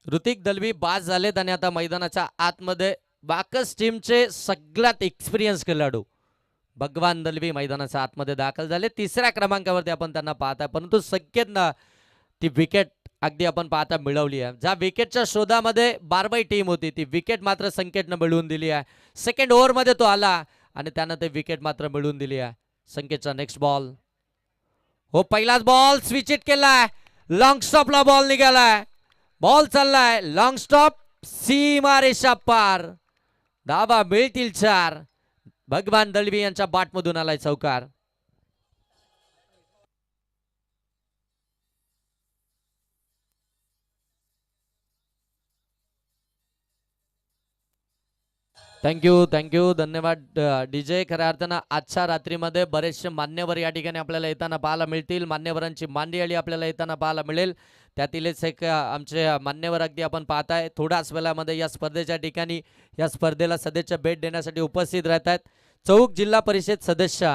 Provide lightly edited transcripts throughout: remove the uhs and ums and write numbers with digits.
ऋतिक दलवी बाद झालेत आणि आता मैदानाच्या आतमध्ये बाकस टीमचे सगळ्यात एक्सपिरियन्स खेळाडू भगवान दलवी मैदानाच्या आतमध्ये दाखल झाले. तिसऱ्या क्रमांकावरती आपण त्यांना पाहताय, परंतु संकेतनं ती विकेट अगदी आपण पाहता मिळवली आहे. ज्या विकेटच्या शोधामध्ये बारबाई टीम होती ती विकेट मात्र संकेतनं मिळवून दिली आहे. सेकंड ओव्हरमध्ये तो आला आणि त्यानं ते विकेट मात्र मिळवून दिली आहे. संकेतचा नेक्स्ट बॉल, हो पहिलाच बॉल स्विच इट केलाय, लॉंग स्टॉपला बॉल निघालाय, बॉल चाललाय लॉंग स्टॉप, सीमा रेषा पार, धावा मिळतील 4. भगवान दलवी यांच्या बॅटमधून आलाय चौकार. थँक्यू धन्यवाद डीजे. खऱ्या अर्थानं आजच्या रात्रीमध्ये बरेचसे मान्यवर या ठिकाणी आपल्याला येताना पाहायला मिळतील. मान्यवरांची मांदियाळी आपल्याला येताना पाहायला मिळेल. त्यातीलच एक आमचे मान्यवर अगदी आपण पाहताय थोड्याच वेळामध्ये या स्पर्धेच्या ठिकाणी या स्पर्धेला सध्याच्या भेट देण्यासाठी उपस्थित राहत आहेत. चौक जिल्हा परिषद सदस्य.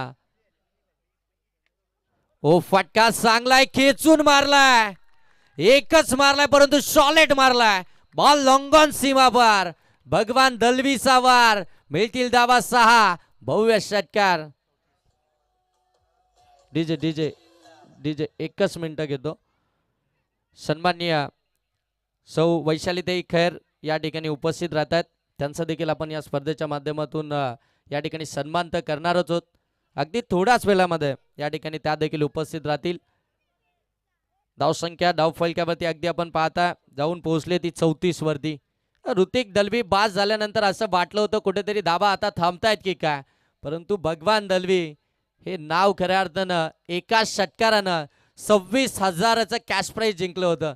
ओ फटका चांगलाय, खेचून मारलाय, एकच मारलाय परंतु शॉलेट मारलाय, बॉल लॉंग ऑन सीमा पार. भगवान दलवीचा वार, मिळतील धावा 6. भव्य षटकार. डीजे डीजे डीजे एकच मिनिट घेतो. सन्माननीय सौ वैशालीताई खैर या ठिकाणी उपस्थित राहतात. त्यांचा देखील आपण या स्पर्धेच्या माध्यमातून या ठिकाणी सन्मान तर करणारच आहोत. अगदी थोड्याच वेळामध्ये या ठिकाणी त्या देखील उपस्थित राहतील. धावसंख्या धाव फलकावरती अगदी आपण पाहता जाऊन पोहोचले ती 34 वरती. ऋतिक दलवी बाद झाल्यानंतर असं वाटलं होतं कुठेतरी धावा आता थांबतायत की काय, परंतु भगवान दलवी हे नाव खऱ्या अर्थानं एका षटकारानं 26,000चं कॅश प्राइज जिंकलं होतं.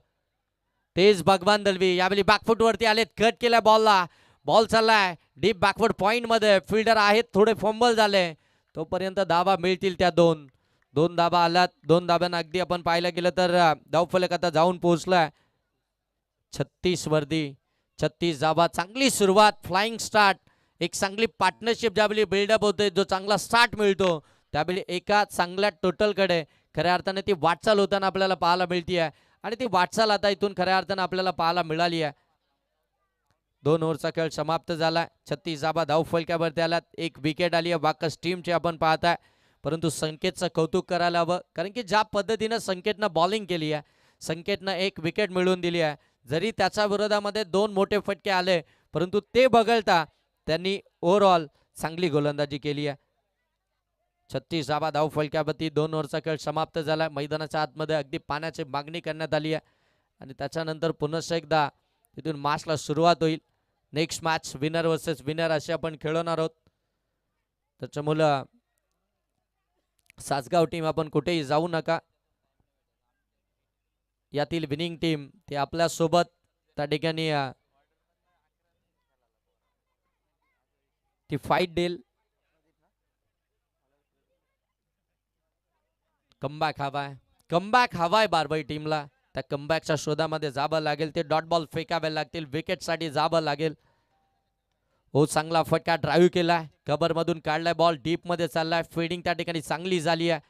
तेच भगवान दलवी यावेळी बॅकफुट वरती आलेत, कट केला बॉलला, बॉल चाललाय डीप बॅकवर्ड पॉइंट मध्ये, फिल्डर आहेत थोडे फंबल झाले, तोपर्यंत धावा मिळतील त्या 2 धावा आल्यात. 2 धाब्यांना अगदी आपण पाहायला गेलं तर धावफलक आता जाऊन पोहोचलाय 36 वरती. 36 धावा, चांगली सुरुवात, फ्लाइंग स्टार्ट, एक चांगली पार्टनरशिप ज्यावेळी बिल्डअप होते, जो चांगला स्टार्ट मिळतो त्यावेळी एका चांगल्या टोटलकडे खऱ्या अर्थाने ती वाटचाल होताना आपल्याला पाहायला मिळते आहे आणि ती वाटचाल आता इथून खऱ्या अर्थाने आपल्याला पाहायला मिळाली आहे. 2 ओव्हरचा खेळ समाप्त झाला. 36 धावा धाव फलकावरती आल्यात, एक विकेट आली आहे बाकस टीमची आपण पाहताय. परंतु संकेतचं कौतुक करायला हवं, कारण की ज्या पद्धतीनं संकेतनं बॉलिंग केली आहे, संकेतनं एक विकेट मिळवून दिली आहे. जरी त्याच्या विरोधामध्ये 2 मोठे फटके आले, परंतु ते बघता त्यांनी ओव्हरऑल चांगली गोलंदाजी केली आहे. 36 धावा धाव फलकावरती 2 ओव्हरचा खेळ समाप्त झाला. मैदानाच्या आतमध्ये अगदी पाण्याची मागणी करण्यात आली आहे आणि त्याच्यानंतर पुन्हा एकदा तिथून मॅचला सुरुवात होईल. Next match winner versus winner असे आपण खेळवणार आहोत. त्याच्यामुळं सासगाव टीम आपण कुठेही जाऊ नका. यातील विनिंग टीम ते आपल्या सोबत त्या ठिकाणी ती फाईट देईल. कमबॅक हवाय बारबाई टीमला. त्या कमबॅकच्या शोधामध्ये जावं लागेल, ते डॉट बॉल फेकावे लागतील, विकेटसाठी जावं लागेल. हो चांगला फटका ड्राईव्ह केलाय, कबर मधून काढलाय, बॉल डीप मध्ये चाललाय, फिल्डिंग त्या ठिकाणी चांगली झाली आहे,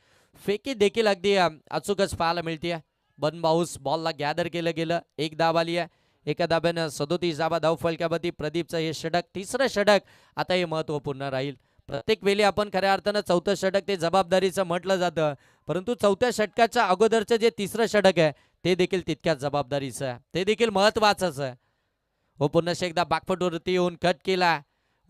फेकी देखील अगदी अचूकच पाहायला मिळते. बन बाउस बॉलला गॅदर केलं गेलं, एक धाव आली आहे. एका धाब्यानं 37 धावा धाव फलकावरती. प्रदीपचं हे षटक, तिसरं षटक आता हे महत्वपूर्ण राहील. प्रत्येक वेळी आपण खऱ्या अर्थानं चौथं षटक ते जबाबदारीचं म्हटलं जातं, परंतु चौथ्या षटकाच्या अगोदरचं जे तिसरं षटक आहे ते देखील तितक्याच जबाबदारीचं आहे, ते देखील महत्वाचंच आहे. हो पुन्हा एकदा बॅकफुटवरती येऊन कट केला,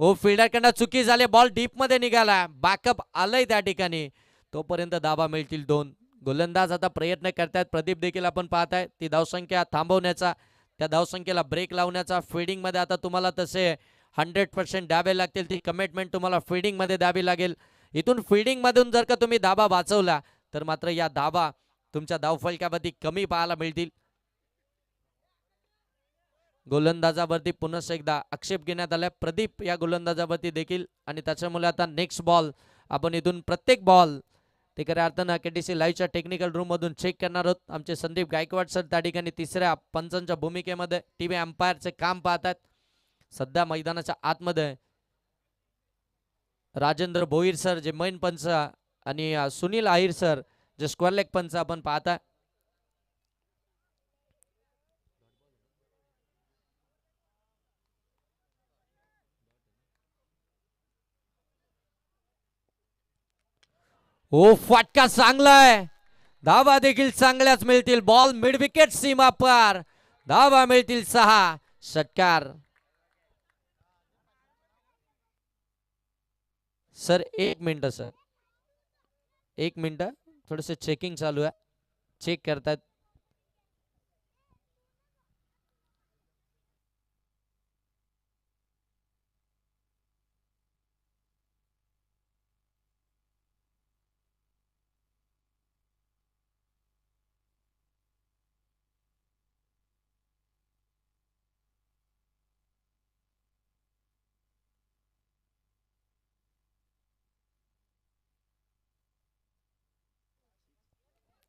हो फिल्डरकडनं चुकी झाली, बॉल डीप मध्ये निघाला, बॅकअप आलंय त्या ठिकाणी, तोपर्यंत धावा मिळतील 2. गोलंदाज आता प्रयत्न करतायत, प्रदीप देखील आपण पाहताय ती धावसंख्या थांबवण्याचा, त्या धावसंख्येला ब्रेक लावण्याचा. फिल्डिंग मध्ये आता तुम्हाला तसे 100% द्यावे लागतील, ती कमिटमेंट तुम्हाला फिल्डिंग मध्ये द्यावी लागेल. इथून फिल्डिंग मधून जर का तुम्ही धावा वाचवला तर मात्र या धावा तुमच्या धावफलकावरती कमी पाहायला मिळतील. गोलंदाजावरती पुन्हा एकदा आक्षेप घेण्यात आलाय प्रदीप या गोलंदाजावरती देखील, आणि त्याच्यामुळे आता नेक्स्ट बॉल आपण इथून प्रत्येक बॉल ते खऱ्या अर्थानं केटीसी लाईव्हच्या टेक्निकल रूम मधून चेक करणार आहोत. आमचे संदीप गायकवाड सर त्या ठिकाणी तिसऱ्या पंचांच्या भूमिकेमध्ये टीव्ही अंपायरचे काम पाहतात. सध्या मैदानाच्या आतमध्ये राजेंद्र भोईर सर जे मैन पंच आणि सुनील आहिर सर जे स्क्वेअर लेग पंच आपण पाहता. हो फटका चांगला आहे. धावा देखील चांगल्याच मिळतील. बॉल मिड विकेट सीमा पार. धावा मिळतील 6. षटकार. सर 1 मिनिट सर, 1 मिनिट, थोडस चेकिंग चालू आहे. चेक करतात.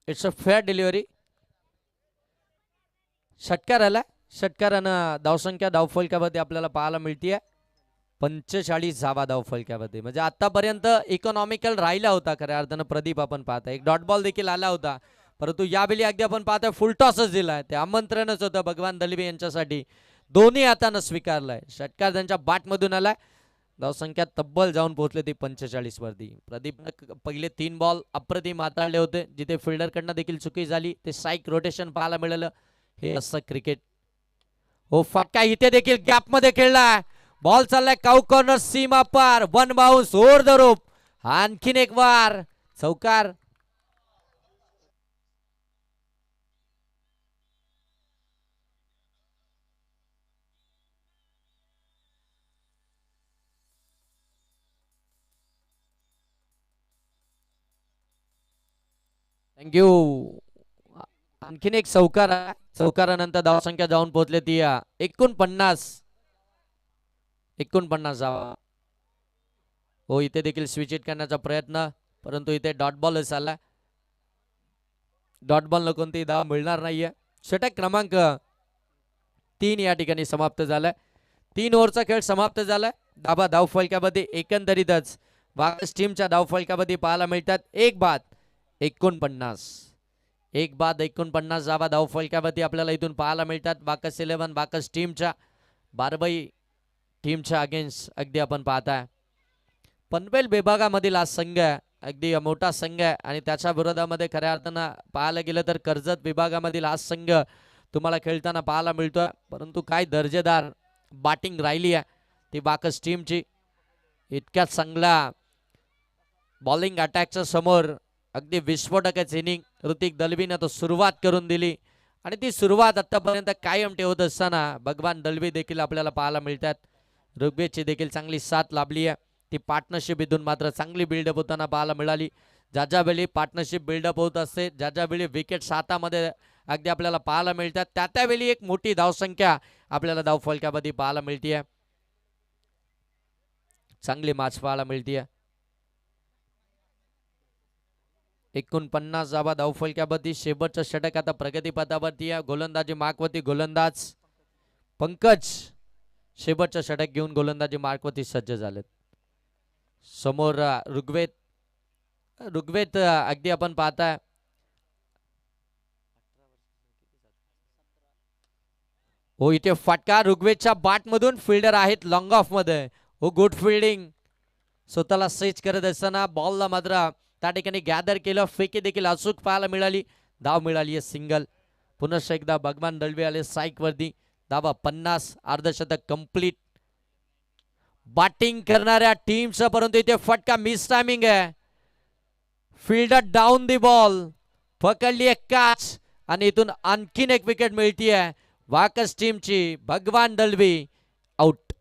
It's a fair delivery. षटकार आला. षटकारानं धावसंख्या धावफलकामध्ये आपल्याला पाहायला मिळते 45 धावा धावफलकामध्ये. म्हणजे आतापर्यंत इकॉनॉमिकल राहिला होता खऱ्या अर्थानं. प्रदीप आपण पाहता एक डॉट बॉल देखील आला होता, परंतु यावेळी अगदी आपण पाहतोय फुल टॉसच दिलाय. ते आमंत्रणच होतं भगवान दलवी यांच्यासाठी. दोन्ही हातानं स्वीकारलाय. षटकार त्यांच्या बॅटमधून आलाय. धावसंख्या तब्बल जाऊन पोहोचले ती 45 वरती. प्रदीपनं पहिले 3 बॉल अप्रतिम हाताळले होते, जिथे फिल्डरकडनं देखील चुकी झाली. ते स्ट्राईक रोटेशन पाहायला मिळालं. हे असं क्रिकेट. हो फटका इथे देखील गॅप मध्ये खेळलाय. बॉल चाललाय काउ कॉर्नर सीमा पार. 1 बाउन्स ओव्हर द रोप. आणखीन एक वार. चौकार. थँक्यू. आणखीन एक चौकार. चौकारानंतर धावसंख्या जाऊन पोहोचले ती 49 धावा. हो इथे देखील स्विच हिट करण्याचा प्रयत्न, परंतु इथे डॉट बॉलच आला. डॉट बॉल न कोणती धावा मिळणार नाहीये. षटक क्रमांक 3 या ठिकाणी समाप्त झालाय. 3 ओव्हरचा खेळ समाप्त झालाय. धावा धावफलकामध्ये एकंदरीतच बाकस टीमच्या धावफलकामध्ये पाहायला मिळतात 1 बाद 49. 1 बाद 49 धावा धावफलकामध्ये आपल्याला इथून पाहायला मिळतात बाकस 11 बाकस टीमच्या. बारबई टीमच्या अगेन्स्ट अगदी आपण पाहताय पनवेल विभागामधील हा संघ आहे. अगदी मोठा संघ आहे आणि त्याच्या विरोधामध्ये खऱ्या अर्थानं पाहायला गेलं तर कर्जत विभागामधील हा संघ तुम्हाला खेळताना पाहायला मिळतोय. परंतु काय दर्जेदार बॅटिंग राहिली आहे ती बाकस टीमची. इतक्या चांगला बॉलिंग अटॅकच्या समोर अगदी विस्फोटकच इनिंग ऋतिक दलवीने तो सुरुवात करून दिली आणि ती सुरुवात आतापर्यंत कायम ठेवत असताना भगवान दलवी देखील आपल्याला पाहायला मिळतात. ऋग्वेदची देखील चांगली साथ लाभली आहे. ती पार्टनरशिप इथून मात्र चांगली बिल्डअप होताना पाहायला मिळाली. ज्या ज्यावेळी पार्टनरशिप बिल्डअप होत असते, ज्या ज्यावेळी विकेट हातामध्ये अगदी आपल्याला पाहायला मिळतात, त्या त्यावेळी एक मोठी धावसंख्या आपल्याला धावफलकामध्ये पाहायला मिळते. चांगली मॅच पाहायला मिळते. 49 धावा धावफलकामध्ये शेवटचं षटक आता प्रगतीपथावरती आहे. गोलंदाजी मार्कवरती गोलंदाज पंकज शेवटचं षटक घेऊन गोलंदाजी मार्कवरती सज्ज झालेत. समोर ऋग्वेद अगदी आपण पाहताय हो इथे फटका ऋग्वेदच्या बॅट मधून. फिल्डर आहेत लॉंग ऑफ मध्ये. हो गुड फिल्डिंग. स्वतःला सेच करत असताना बॉलला मात्र त्या ठिकाणी गॅदर केलं. फेकी देखील अचूक पाहायला मिळाली. धाव मिळाली आहे सिंगल. पुनश्च एकदा भगवान दलवी आले स्ट्राईक वरती. धावा 50. अर्धशतक कंप्लीट बॅटिंग करणाऱ्या टीमचं. परंतु इथे फटका मिस टायमिंग आहे. Fielder down the ball. पकडली एक कॅच आणि इथून आणखीन एक विकेट मिळतीये बाकस टीमची. भगवान दलवी आउट.